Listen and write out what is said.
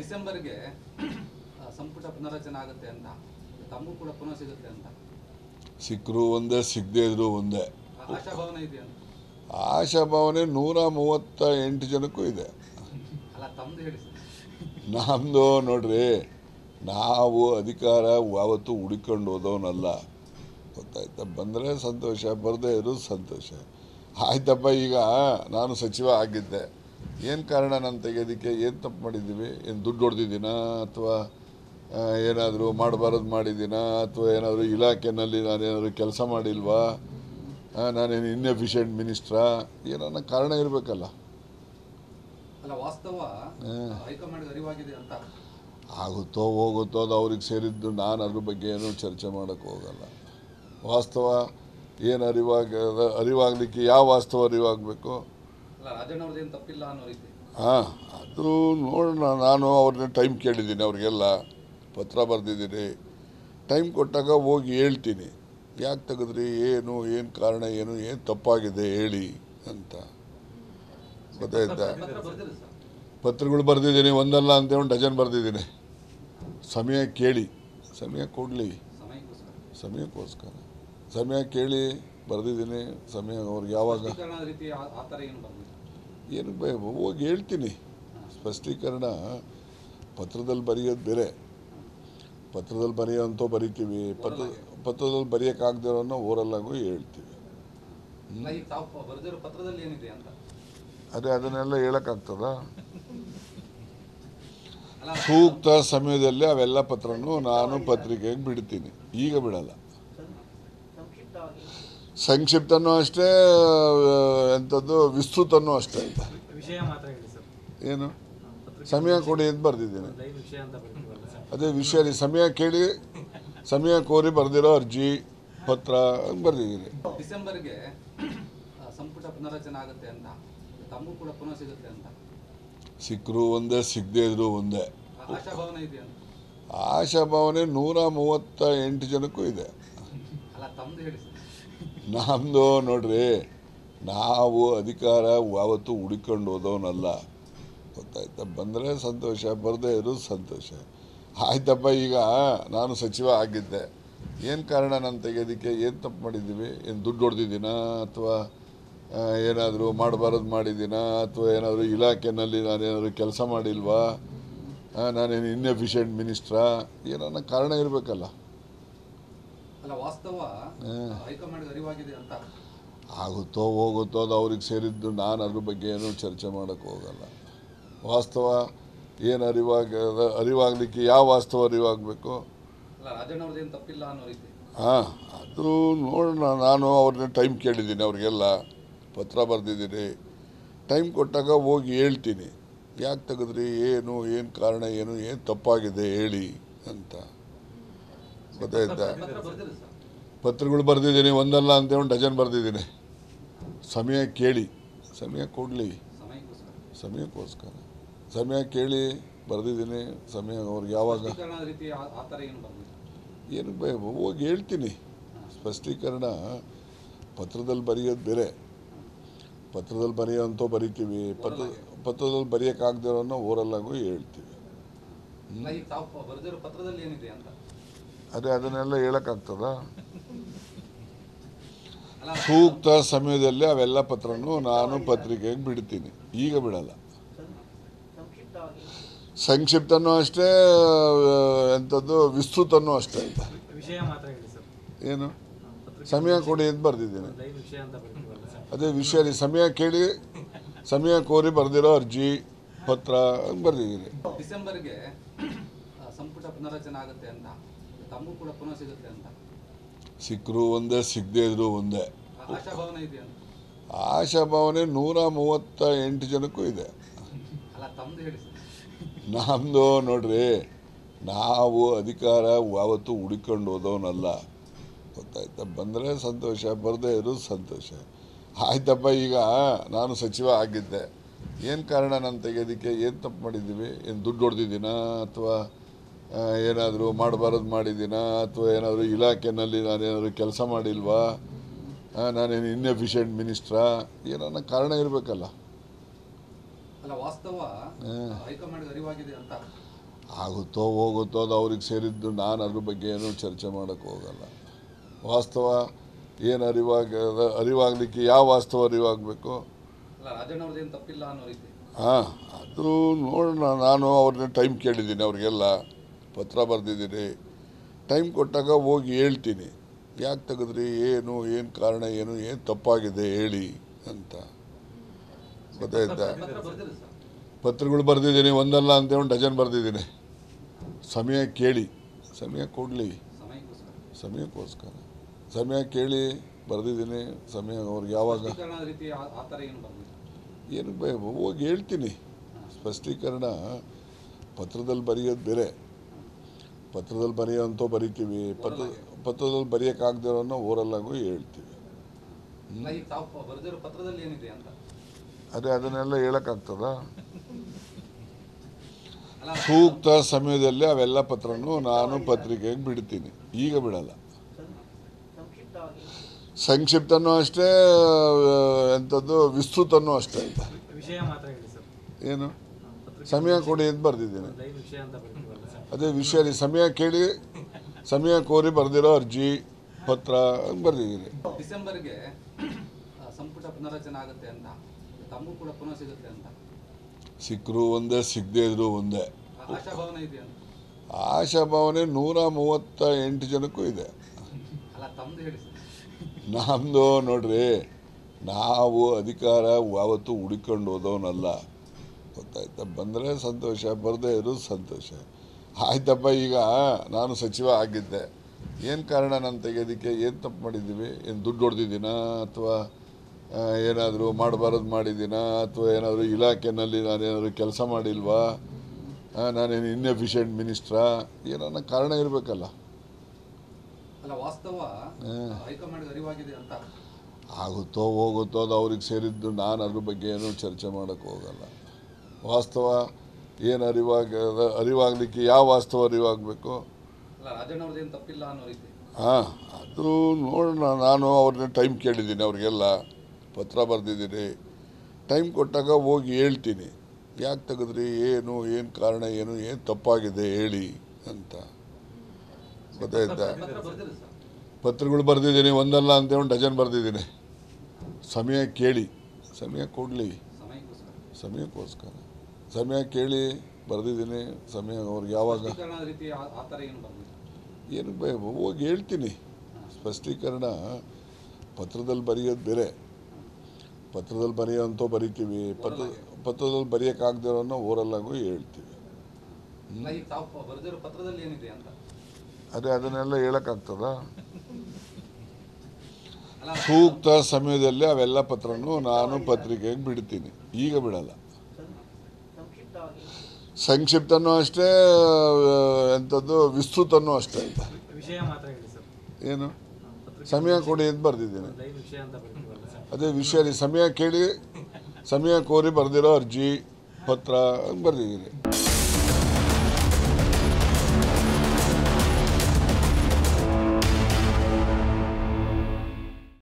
ಡಿಸೆಂಬರ್ಗೆ ಸಂಪುಟ ಪುನರಚನೆ ಆಗುತ್ತೆ ಅಂತ, ತಮಗೂ ಕೂಡ ಪುನಃ ಸಿಗುತ್ತೆ ಅಂತ ಸಿಕ್ಕರು ಒಂದೇ, ಸಿಗದೇ ಇದ್ರು ಒಂದೇ. ಆಶಾಭಾವನೆ ಇದೆ ಅಂತ. ಆಶಾಭಾವನೆ 138 ಜನಕ್ಕೂ ಇದೆ. ಅಲ್ಲ, ತಮ್ಮದು ಹೇಳಿ ಸರ್. ನಮ್ಮದು ನೋಡ್ರಿ, ನಾವು ಅಧಿಕಾರ ಯಾವತ್ತೂ ಹುಡುಕೊಂಡು ಹೋದವನಲ್ಲ, ಗೊತ್ತಾಯ್ತಾ? ಬಂದರೆ ಸಂತೋಷ, ಬರದೇ ಇರೋದು ಸಂತೋಷ. ಆಯ್ತಪ್ಪ, ಈಗ ನಾನು ಸಚಿವ ಆಗಿದ್ದೆ, ಏನು ಕಾರಣ ನಾನು ತೆಗೆಯೋದಕ್ಕೆ? ಏನು ತಪ್ಪು ಮಾಡಿದ್ದೀವಿ? ಏನು ದುಡ್ಡು ಹೊಡೆದಿದ್ದೀನಾ, ಅಥವಾ ಏನಾದರೂ ಮಾಡಬಾರದು ಮಾಡಿದ್ದೀನಾ, ಅಥವಾ ಏನಾದರೂ ಇಲಾಖೆಯಲ್ಲಿ ನಾನೇನಾದರೂ ಕೆಲಸ ಮಾಡಿಲ್ವಾ, ನಾನೇನು ಇನ್ಎಫಿಷಿಯೆಂಟ್ ಮಿನಿಸ್ಟ್ರಾ? ಏನನ್ನ ಕಾರಣ ಇರಬೇಕಲ್ಲ. ಅಲ್ಲ, ವಾಸ್ತವ ಹೈಕಮಾಂಡ್ ಅರಿವಾಗಿದೆ ಅಂತ. ಆಗುತ್ತೋ ಹೋಗುತ್ತೋ, ಅದು ಅವ್ರಿಗೆ ಸೇರಿದ್ದು. ನಾನು ಅದ್ರ ಬಗ್ಗೆ ಏನೂ ಚರ್ಚೆ ಮಾಡೋಕ್ಕೆ ಹೋಗಲ್ಲ. ವಾಸ್ತವ ಏನು ಅರಿವಾಗಲಿಕ್ಕೆ ಯಾವ ವಾಸ್ತವ ಅರಿವಾಗಬೇಕು? ಅಲ್ಲ, ರಾಜಣ್ಣವ್ರದ್ದೇನು ತಪ್ಪಿಲ್ಲ ಅನ್ನೋ ರೀತಿ. ಅದು ನೋಡೋಣ. ನಾನು ಅವ್ರನ್ನ ಟೈಮ್ ಕೇಳಿದ್ದೀನಿ, ಅವ್ರಿಗೆಲ್ಲ ಪತ್ರ ಬರೆದಿದ್ದೀನಿ. ಟೈಮ್ ಕೊಟ್ಟಾಗ ಹೋಗಿ ಹೇಳ್ತೀನಿ, ಯಾಕೆ ತೆಗೆದ್ರಿ, ಏನು ಕಾರಣ, ಏನು ತಪ್ಪಾಗಿದೆ ಹೇಳಿ ಅಂತ. ಗೊತ್ತಾಯ್ತಾ? ಪತ್ರಗಳು ಬರೆದಿದ್ದೀನಿ, ಒಂದಲ್ಲ ಅಂತ ಒಂದು ಡಜನ್ ಬರೆದಿದ್ದೀನಿ. ಸಮಯ ಕೇಳಿ, ಸಮಯ ಕೊಡಲಿ, ಸಮಯಕ್ಕೋಸ್ಕರ ಸಮಯ ಕೇಳಿ ಬರೆದಿದ್ದೀನಿ. ಸಮಯ ಅವ್ರಿಗೆ ಯಾವಾಗ ಏನು ಹೋಗಿ ಹೇಳ್ತೀನಿ. ಸ್ಪಷ್ಟೀಕರಣ ಪತ್ರದಲ್ಲಿ ಬರೆಯೋದು ಬೇರೆ, ಪತ್ರದಲ್ಲಿ ಬರೆಯೋಂಥ ಬರಿತೀವಿ, ಪತ್ರದಲ್ಲಿ ಬರೆಯೋಕ್ಕಾಗದಿರೋನ್ನ ಓರಲ್ಲಾಗೂ ಹೇಳ್ತೀವಿ. ಅದೇ ಅದನ್ನೆಲ್ಲ ಹೇಳೋಕ್ಕಾಗ್ತದ? ಸೂಕ್ತ ಸಮಯದಲ್ಲಿ ಅವೆಲ್ಲ ಪತ್ರನೂ ನಾನು ಪತ್ರಿಕೆಗೆ ಬಿಡ್ತೀನಿ. ಈಗ ಬಿಡಲ್ಲ. ಸಂಕ್ಷಿಪ್ತನೂ ಅಷ್ಟೇ, ಎಂಥದ್ದು ವಿಸ್ತೃತನೂ ಅಷ್ಟೇ. ಏನು ಸಮಯ ಕೊಡಿ ಅಂತ ಬರೆದಿದ್ದೀನಿ. ಅದೇ ವಿಷಯ, ಸಮಯ ಕೇಳಿ, ಸಮಯ ಕೋರಿ ಬರೆದಿರೋ ಅರ್ಜಿ ಪತ್ರ ಬರೆದಿದ್ದೀನಿ. ಡಿಸೆಂಬರ್ಗೆ ಸಂಪುಟ ಪುನರಚನೆ ಆಗುತ್ತೆ ಅಂತ, ತಮಗೂ ಕೂಡ ಪುನಃ ಸಿಗುತ್ತೆ ಅಂತ. ಸಿಕ್ಕರು ಒಂದೇ, ಸಿಗದೇ ಇದ್ರು ಒಂದೇ. ಆಶಾಭಾವನೆ ಇದೆ ಅಂತ. ಆಶಾಭಾವನೆ 138 ಜನಕ್ಕೂ ಇದೆ. ಅಲ್ಲ, ತಮ್ಮದು ಹೇಳಿ ಸರ್. ನಮ್ಮದು ನೋಡ್ರಿ, ನಾವು ಅಧಿಕಾರ ಯಾವತ್ತೂ ಹುಡುಕೊಂಡು ಹೋದವನಲ್ಲ, ಗೊತ್ತಾಯ್ತಾ? ಬಂದರೆ ಸಂತೋಷ, ಬರದೇ ಇರೋದು ಸಂತೋಷ. ಆಯ್ತಪ್ಪ, ಈಗ ನಾನು ಸಚಿವ ಆಗಿದ್ದೆ, ಏನು ಕಾರಣ ನಾನು ತೆಗೆಯೋದಕ್ಕೆ? ಏನು ತಪ್ಪು ಮಾಡಿದ್ದೀವಿ? ಏನು ದುಡ್ಡು ಹೊಡೆದಿದ್ದೀನಾ, ಅಥವಾ ಏನಾದರೂ ಮಾಡಬಾರದು ಮಾಡಿದ್ದೀನಾ, ಅಥವಾ ಏನಾದರೂ ಇಲಾಖೆಯಲ್ಲಿ ನಾನೇನಾದರೂ ಕೆಲಸ ಮಾಡಿಲ್ವಾ, ನಾನೇನು ಇನ್ಎಫಿಷಿಯೆಂಟ್ ಮಿನಿಸ್ಟ್ರಾ? ಏನನ್ನ ಕಾರಣ ಇರಬೇಕಲ್ಲ. ಅಲ್ಲ, ವಾಸ್ತವ ಹೈಕಮಾಂಡ್ ಅರಿವಾಗಿದೆ ಅಂತ. ಆಗುತ್ತೋ ಹೋಗುತ್ತೋ, ಅದು ಅವ್ರಿಗೆ ಸೇರಿದ್ದು. ನಾನು ಅದ್ರ ಬಗ್ಗೆ ಏನೂ ಚರ್ಚೆ ಮಾಡೋಕ್ಕೆ ಹೋಗಲ್ಲ. ವಾಸ್ತವ ಏನು ಅರಿವಾಗಲಿಕ್ಕೆ ಯಾವ ವಾಸ್ತವ ಅರಿವಾಗಬೇಕು? ಅಲ್ಲ, ರಾಜಣ್ಣವ್ರದ್ದೇನು ತಪ್ಪಿಲ್ಲ ಅನ್ನೋ ರೀತಿ. ಅದು ನೋಡೋಣ. ನಾನು ಅವ್ರನ್ನ ಟೈಮ್ ಕೇಳಿದ್ದೀನಿ, ಅವ್ರಿಗೆಲ್ಲ ಪತ್ರ ಬರೆದಿದ್ದೀನಿ. ಟೈಮ್ ಕೊಟ್ಟಾಗ ಹೋಗಿ ಹೇಳ್ತೀನಿ, ಯಾಕೆ ತೆಗೆದ್ರಿ, ಏನು ಕಾರಣ, ಏನು ತಪ್ಪಾಗಿದೆ ಹೇಳಿ ಅಂತ. ಗೊತ್ತಾಯ್ತಾ? ಪತ್ರಗಳು ಬರೆದಿದ್ದೀನಿ, ಒಂದಲ್ಲ ಅಂತ ಒಂದು ಡಜನ್ ಬರೆದಿದ್ದೀನಿ. ಸಮಯ ಕೇಳಿ, ಸಮಯ ಕೊಡಲಿ, ಸಮಯಕ್ಕೋಸ್ಕರ ಸಮಯ ಕೇಳಿ ಬರೆದಿದ್ದೀನಿ. ಸಮಯ ಅವ್ರಿಗೆ ಯಾವಾಗ ಏನು ಹೋಗಿ ಹೇಳ್ತೀನಿ. ಸ್ಪಷ್ಟೀಕರಣ ಪತ್ರದಲ್ಲಿ ಬರೆಯೋದು ಬೇರೆ, ಪತ್ರದಲ್ಲಿ ಬರೆಯೋಂಥ ಬರಿತೀವಿ, ಪತ್ರದಲ್ಲಿ ಬರೆಯೋಕ್ಕಾಗದಿರೋನ್ನ ಓರಲ್ಲಾಗೂ ಹೇಳ್ತೀವಿ. ಅದೇ ಅದನ್ನೆಲ್ಲ ಹೇಳೋಕ್ಕಾಗ್ತದ? ಸೂಕ್ತ ಸಮಯದಲ್ಲಿ ಅವೆಲ್ಲ ಪತ್ರನೂ ನಾನು ಪತ್ರಿಕೆಗೆ ಬಿಡ್ತೀನಿ. ಈಗ ಬಿಡಲ್ಲ. ಸಂಕ್ಷಿಪ್ತನೂ ಅಷ್ಟೇ, ಎಂಥದ್ದು ವಿಸ್ತೃತನೂ ಅಷ್ಟೇ. ಏನು ಸಮಯ ಕೊಡಿ ಅಂತ ಬರೆದಿದ್ದೀನಿ. ಅದೇ ವಿಷಯ, ಸಮಯ ಕೇಳಿ, ಸಮಯ ಕೋರಿ ಬರೆದಿರೋ ಅರ್ಜಿ ಪತ್ರ ಬರೆದಿದ್ದೀನಿ. ಡಿಸೆಂಬರ್ಗೆ ಸಂಪುಟ ಪುನರಚನೆ ಆಗುತ್ತೆ ಅಂತ, ತಮಗೂ ಕೂಡ ಪುನಃ ಸಿಗುತ್ತೆ ಅಂತ. ಸಿಕ್ಕರು ಒಂದೇ, ಸಿಗದೇ ಇದ್ರು ಒಂದೇ. ಆಶಾಭಾವನೆ ಇದೆ ಅಂತ. ಆಶಾಭಾವನೆ 138 ಜನಕ್ಕೂ ಇದೆ. ಅಲ್ಲ, ತಮ್ಮದು ಹೇಳಿ ಸರ್. ನಮ್ಮದು ನೋಡ್ರಿ, ನಾವು ಅಧಿಕಾರ ಯಾವತ್ತೂ ಹುಡುಕೊಂಡು ಹೋದವನಲ್ಲ, ಗೊತ್ತಾಯ್ತಾ? ಬಂದರೆ ಸಂತೋಷ, ಬರದೇ ಇರೋದು ಸಂತೋಷ. ಆಯ್ತಪ್ಪ, ಈಗ ನಾನು ಸಚಿವ ಆಗಿದ್ದೆ, ಏನು ಕಾರಣ ನಾನು ತೆಗೆಯೋದಕ್ಕೆ? ಏನು ತಪ್ಪು ಮಾಡಿದ್ದೀವಿ? ಏನು ದುಡ್ಡು ಹೊಡೆದಿದ್ದೀನಾ, ಅಥವಾ ಏನಾದರೂ ಮಾಡಬಾರದು ಮಾಡಿದ್ದೀನಾ, ಅಥವಾ ಏನಾದರೂ ಇಲಾಖೆಯಲ್ಲಿ ನಾನೇನಾದರೂ ಕೆಲಸ ಮಾಡಿಲ್ವಾ, ನಾನೇನು ಇನ್ಎಫಿಷಿಯೆಂಟ್ ಮಿನಿಸ್ಟ್ರಾ? ಏನನ್ನ ಕಾರಣ ಇರಬೇಕಲ್ಲ. ಅಲ್ಲ, ವಾಸ್ತವ ಹೈಕಮಾಂಡ್ ಅರಿವಾಗಿದೆ ಅಂತ. ಆಗುತ್ತೋ ಹೋಗುತ್ತೋ ಅದು ಅವ್ರಿಗೆ ಸೇರಿದ್ದು. ನಾನು ಅದ್ರ ಬಗ್ಗೆ ಏನೂ ಚರ್ಚೆ ಮಾಡೋಕ್ಕೆ ಹೋಗಲ್ಲ. ವಾಸ್ತವ ಏನು ಅರಿವಾಗಲಿಕ್ಕೆ ಯಾವ ವಾಸ್ತವ ಅರಿವಾಗಬೇಕು? ಅಲ್ಲ, ರಾಜಣ್ಣ ಅವ್ರದ್ದೇನು ತಪ್ಪಿಲ್ಲ ಅನ್ನೋ ರೀತಿ. ಹಾಂ, ಅದು ನೋಡೋಣ. ನಾನು ಅವ್ರನ್ನ ಟೈಮ್ ಕೇಳಿದ್ದೀನಿ, ಅವ್ರಿಗೆಲ್ಲ ಪತ್ರ ಬರೆದಿದ್ದೀನಿ. ಟೈಮ್ ಕೊಟ್ಟಾಗ ಹೋಗಿ ಹೇಳ್ತೀನಿ, ಯಾಕೆ ತೆಗೆದ್ರಿ, ಏನು ಕಾರಣ, ಏನು ತಪ್ಪಾಗಿದೆ ಹೇಳಿ ಅಂತ. ಗೊತ್ತಾಯ್ತಾ? ಪತ್ರಗಳು ಬರೆದಿದ್ದೀನಿ, ಒಂದಲ್ಲ ಅಂತ ಒಂದು ಡಜನ್ ಬರೆದಿದ್ದೀನಿ. ಸಮಯ ಕೇಳಿ, ಸಮಯ ಕೊಡಲಿ, ಸಮಯಕ್ಕೋಸ್ಕರ ಸಮಯ ಕೇಳಿ ಬರೆದಿದ್ದೀನಿ. ಸಮಯ ಅವ್ರಿಗೆ ಯಾವಾಗ ಏನು ಹೋಗಿ ಹೇಳ್ತೀನಿ. ಸ್ಪಷ್ಟೀಕರಣ ಪತ್ರದಲ್ಲಿ ಬರೆಯೋದು ಬೇರೆ, ಪತ್ರದಲ್ಲಿ ಬರೆಯೋಂಥ ಬರಿತೀವಿ, ಪತ್ರದಲ್ಲಿ ಬರೆಯೋಕ್ಕಾಗದಿರೋನ್ನ ಓರಲ್ಲಾಗೂ ಹೇಳ್ತೀವಿ. ಅದೇ ಅದನ್ನೆಲ್ಲ ಹೇಳೋಕ್ಕಾಗ್ತದ? ಸೂಕ್ತ ಸಮಯದಲ್ಲಿ ಅವೆಲ್ಲ ಪತ್ರನೂ ನಾನು ಪತ್ರಿಕೆಗೆ ಬಿಡ್ತೀನಿ. ಈಗ ಬಿಡಲ್ಲ. ಸಂಕ್ಷಿಪ್ತನೂ ಅಷ್ಟೇ, ಎಂಥದ್ದು ವಿಸ್ತೃತನೂ ಅಷ್ಟೇ. ಏನು ಸಮಯ ಕೊಡಿ ಅಂತ ಬರೆದಿದ್ದೀನಿ. ಅದೇ ವಿಷಯ ಸಮಯ ಕೇಳಿ, ಸಮಯ ಕೋರಿ ಬರೆದಿರೋ ಅರ್ಜಿ ಪತ್ರ ಬರೆದಿದ್ದೀನಿ. ಡಿಸೆಂಬರ್ಗೆ ಸಂಪುಟ ಪುನರಚನೆ ಆಗುತ್ತೆ ಅಂತ, ತಮಗೂ ಕೂಡ ಪುನಃ ಸಿಗುತ್ತೆ ಅಂತ. ಸಿಕ್ಕರು ಒಂದೇ, ಸಿಗದೇ ಇದ್ರು ಒಂದೇ. ಆಶಾಭಾವನೆ ಇದೆ ಅಂತ. ಆಶಾಭಾವನೆ 138 ಜನಕ್ಕೂ ಇದೆ. ಅಲ್ಲ, ತಮ್ಮದು ಹೇಳಿ. ನಮ್ಮದು ನೋಡ್ರಿ, ನಾವು ಅಧಿಕಾರ ಯಾವತ್ತೂ ಹುಡುಕೊಂಡು ಹೋದವನಲ್ಲ. ಗೊತ್ತಾಯ್ತಾ? ಬಂದರೆ ಸಂತೋಷ, ಬರದೇ ಇರೋದು ಸಂತೋಷ. ಆಯ್ತಪ್ಪ, ಈಗ ನಾನು ಸಚಿವ ಆಗಿದ್ದೆ, ಏನು ಕಾರಣ ನಾನು ತೆಗೆಯೋದಕ್ಕೆ? ಏನು ತಪ್ಪು ಮಾಡಿದ್ದೀವಿ? ಏನು ದುಡ್ಡು ಹೊಡೆದಿದ್ದೀನಾ, ಅಥವಾ ಏನಾದರೂ ಮಾಡಬಾರದು ಮಾಡಿದ್ದೀನಾ, ಅಥವಾ ಏನಾದರೂ ಇಲಾಖೆಯಲ್ಲಿ ನಾನೇನಾದರೂ ಕೆಲಸ ಮಾಡಿಲ್ವಾ, ನಾನೇನು ಇನ್ಎಫಿಷಿಯೆಂಟ್ ಮಿನಿಸ್ಟ್ರಾ? ಏನನ್ನ ಕಾರಣ ಇರಬೇಕಲ್ಲ. ಅಲ್ಲ, ವಾಸ್ತವ ಹೈಕಮಾಂಡ್ ಅರಿವಾಗಿದೆ ಅಂತ. ಆಗುತ್ತೋ ಹೋಗುತ್ತೋ ಅದು ಅವ್ರಿಗೆ ಸೇರಿದ್ದು. ನಾನು ಅದ್ರ ಬಗ್ಗೆ ಏನೂ ಚರ್ಚೆ ಮಾಡೋಕ್ಕೆ ಹೋಗಲ್ಲ. ವಾಸ್ತವ ಏನು ಅರಿವಾಗಲಿಕ್ಕೆ ಯಾವ ವಾಸ್ತವ ಅರಿವಾಗಬೇಕು? ಅಲ್ಲ, ರಾಜಣ್ಣ ಅವ್ರದ್ದೇನು ತಪ್ಪಿಲ್ಲ ಅನ್ನೋ ರೀತಿ. ಹಾಂ, ಅದು ನೋಡೋಣ. ನಾನು ಅವ್ರನ್ನ ಟೈಮ್ ಕೇಳಿದ್ದೀನಿ, ಅವ್ರಿಗೆಲ್ಲ ಪತ್ರ ಬರೆದಿದ್ದೀನಿ. ಟೈಮ್ ಕೊಟ್ಟಾಗ ಹೋಗಿ ಹೇಳ್ತೀನಿ, ಯಾಕೆ ತೆಗೆದ್ರಿ, ಏನು ಕಾರಣ, ಏನು ತಪ್ಪಾಗಿದೆ ಹೇಳಿ ಅಂತ. ಗೊತ್ತಾಯ್ತಾ? ಪತ್ರಗಳು ಬರೆದಿದ್ದೀನಿ, ಒಂದಲ್ಲ ಅಂತ ಒಂದು ಡಜನ್ ಬರೆದಿದ್ದೀನಿ. ಸಮಯ ಕೇಳಿ, ಸಮಯ ಕೊಡಲಿ, ಸಮಯಕ್ಕೋಸ್ಕರ ಸಮಯ ಕೇಳಿ ಬರೆದಿದ್ದೀನಿ. ಸಮಯ ಅವ್ರಿಗೆ ಯಾವಾಗ ಏನು ಹೋಗಿ ಹೇಳ್ತೀನಿ. ಸ್ಪಷ್ಟೀಕರಣ ಪತ್ರದಲ್ಲಿ ಬರೆಯೋದು ಬೇರೆ, ಪತ್ರದಲ್ಲಿ ಬರೆಯೋಂಥ ಬರಿತೀವಿ, ಪತ್ರದಲ್ಲಿ ಬರೆಯೋಕ್ಕಾಗದಿರೋನ್ನ ಓರಲ್ಲಾಗೂ ಹೇಳ್ತೀವಿ. ಅದೇ ಅದನ್ನೆಲ್ಲ ಹೇಳೋಕ್ಕಾಗ್ತದ? ಸೂಕ್ತ ಸಮಯದಲ್ಲಿ ಅವೆಲ್ಲ ಪತ್ರನೂ ನಾನು ಪತ್ರಿಕೆಗೆ ಬಿಡ್ತೀನಿ. ಈಗ ಬಿಡಲ್ಲ. ಸಂಕ್ಷಿಪ್ತನೂ ಅಷ್ಟೇ, ಎಂಥದ್ದು ವಿಸ್ತೃತನೂ ಅಷ್ಟೇ. ಏನು ಸಮಯ ಕೊಡಿ ಅಂತ ಬರೆದಿದ್ದೀನಿ. ಅದೇ ವಿಷಯ ಸಮಯ ಕೇಳಿ, ಸಮಯ ಕೋರಿ ಬರೆದಿರೋ ಅರ್ಜಿ ಪತ್ರ ಬರೆದಿದ್ದೀನಿ.